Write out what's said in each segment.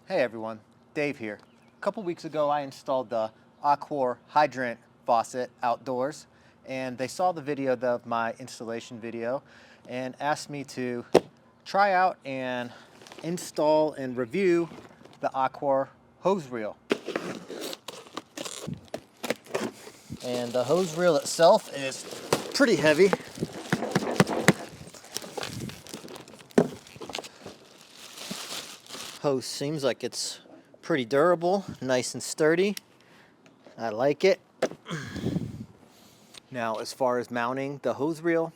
Hey everyone, Dave here. A couple weeks ago I installed the Aquor hydrant faucet outdoors, and they saw the video of my installation video and asked me to try out and install and review the Aquor hose reel. And the hose reel itself is pretty heavy. Hose seems like it's pretty durable, nice and sturdy. I like it. Now, as far as mounting the hose reel,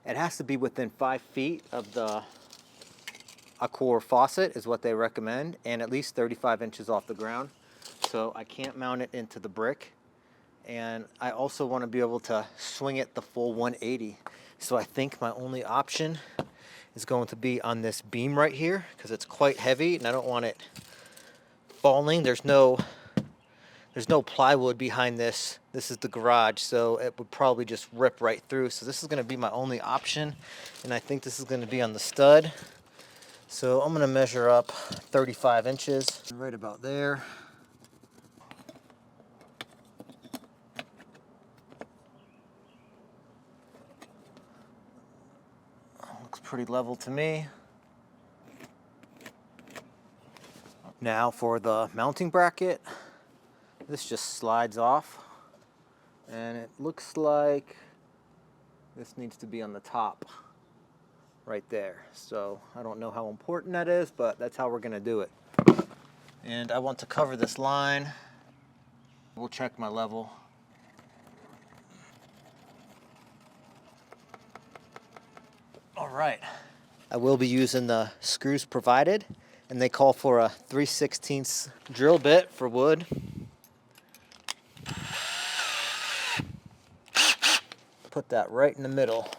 it has to be within 5 feet of the Aquor faucet is what they recommend, and at least 35 inches off the ground. So I can't mount it into the brick, and I also want to be able to swing it the full 180. So I think my only option is going to be on this beam right here, because it's quite heavy and I don't want it falling. There's no plywood behind this. This is the garage, so it would probably just rip right through. So this is going to be my only option, and I think this is going to be on the stud. So I'm going to measure up 35 inches, right about there. Looks pretty level to me. Now for the mounting bracket, this just slides off, and it looks like this needs to be on the top right there. So I don't know how important that is, but that's how we're going to do it. And I want to cover this line. We'll check my level. All right. I will be using the screws provided, and they call for a 3/16 drill bit for wood. Put that right in the middle.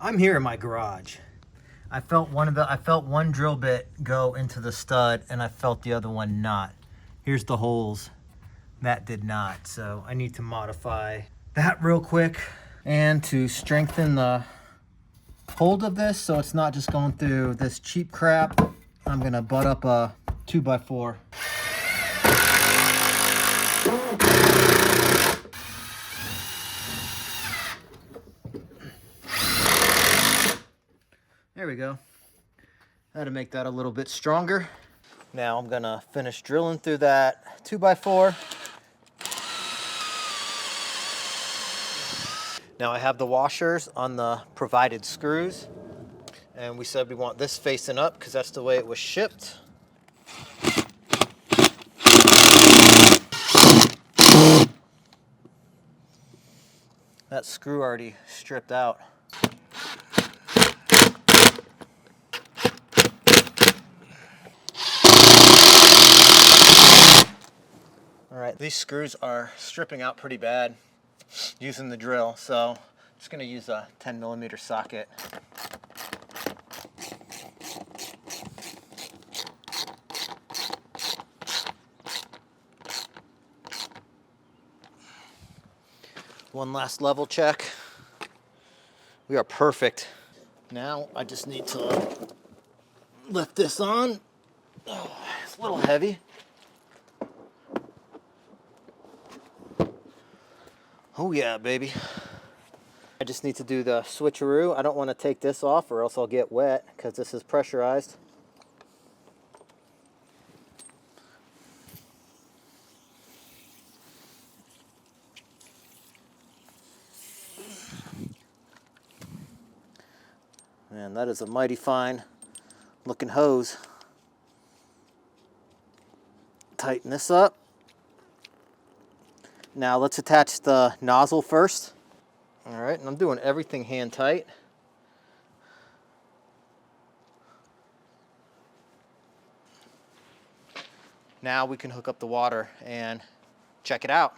I'm here in my garage. I felt one drill bit go into the stud, and I felt the other one not. Here's the holes. That did not. So I need to modify that real quick. And to strengthen the hold of this so it's not just going through this cheap crap, I'm gonna butt up a 2x4. There we go. I had to make that a little bit stronger. Now I'm gonna finish drilling through that 2x4. Now I have the washers on the provided screws, and we said we want this facing up because that's the way it was shipped. That screw already stripped out. All right, these screws are stripping out pretty bad using the drill, so I'm just going to use a 10mm socket. One last level check. We are perfect. Now I just need to lift this on. Oh, it's a little heavy. Oh yeah, baby. I just need to do the switcheroo. I don't want to take this off or else I'll get wet because this is pressurized. Man, that is a mighty fine looking hose. Tighten this up. Now let's attach the nozzle first. All right, and I'm doing everything hand tight. Now we can hook up the water and check it out.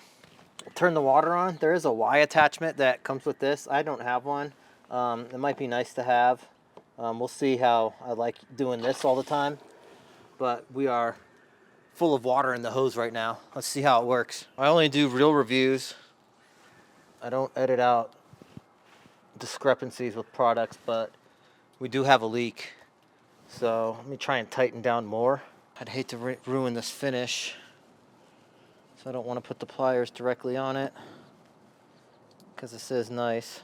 Turn the water on. There is a Y attachment that comes with this. I don't have one. It might be nice to have. We'll see how I like doing this all the time. but we are full of water in the hose right now. Let's see how it works. I only do real reviews. I don't edit out discrepancies with products, but we do have a leak. So let me try and tighten down more. I'd hate to ruin this finish, so I don't want to put the pliers directly on it because this is nice.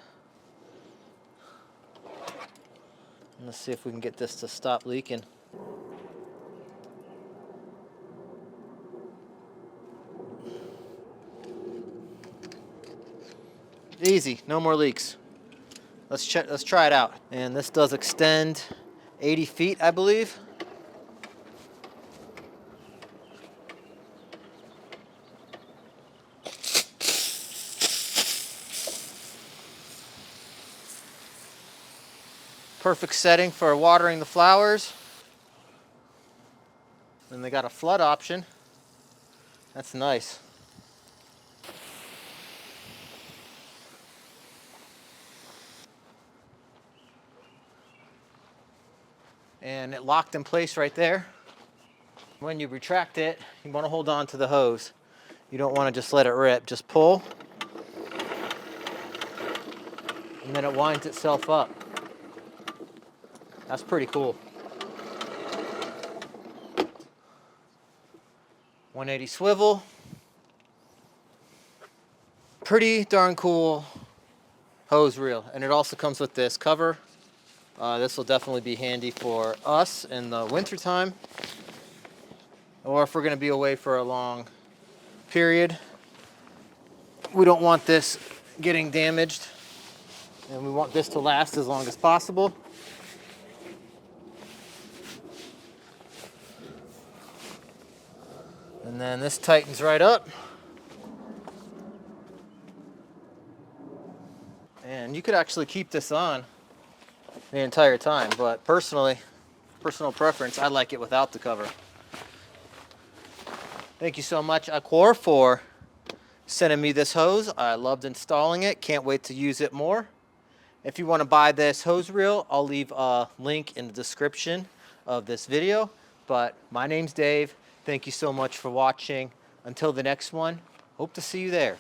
And let's see if we can get this to stop leaking. Easy, no more leaks. Let's try it out. And this does extend 80 feet, I believe. Perfect setting for watering the flowers. And they got a flood option. That's nice. And it locked in place right there. When you retract it, you want to hold on to the hose. You don't want to just let it rip. Just pull, and then it winds itself up. That's pretty cool. 180 swivel. Pretty darn cool hose reel. And it also comes with this cover. This will definitely be handy for us in the winter time, or if we're going to be away for a long period. We don't want this getting damaged, and we want this to last as long as possible. And then this tightens right up. And you could actually keep this on the entire time, but personal preference, I like it without the cover. Thank you so much, Aquor, for sending me this hose. I loved installing it. Can't wait to use it more. If you want to buy this hose reel, I'll leave a link in the description of this video. But my name's Dave. Thank you so much for watching. Until the next one, hope to see you there.